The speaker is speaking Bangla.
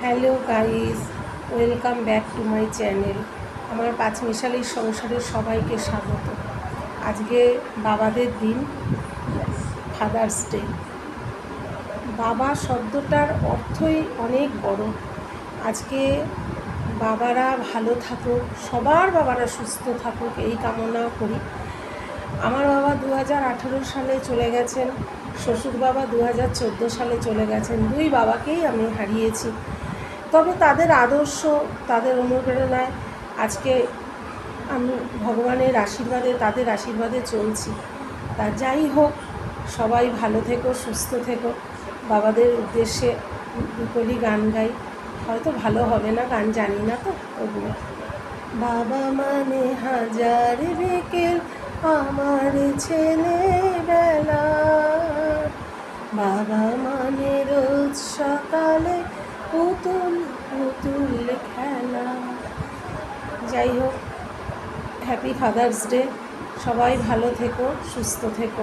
Hello guys, welcome back to my channel. আমার পাঁচমিশালির সংসারের সবাইকে স্বাগত। আজকে বাবাদের দিন, ফাদার্স ডে। বাবা শব্দটার অর্থই অনেক বড়। আজকে বাবারা ভালো থাকুক, সবার বাবারা সুস্থ থাকুক, এই কামনা করি। আমার বাবা 2018 সালে চলে গেছেন, শ্বশুর বাবা 2014 সালে চলে গেছেন। দুই বাবাকেই আমি হারিয়েছি। তবে তাদের আদর্শ, তাদের অনুপ্রেরণায় আজকে আমি ভগবানের আশীর্বাদে, তাদের আশীর্বাদে চলছি। তা যাই হোক, সবাই ভালো থেকো, সুস্থ থেকো। বাবাদের উদ্দেশ্যে দুকলি গান গাই, হয়তো ভালো হবে না, গান জানি না তো তবুও। বাবা মানে হাজার বিকেল আমার ছেলেবেলা, বাবা মানে রোজ সকালে পুতুল পুতুল খেলা। যাই হোক, হ্যাপি ফাদার্স ডে। সবাই ভালো থেকো, সুস্থ থেকো।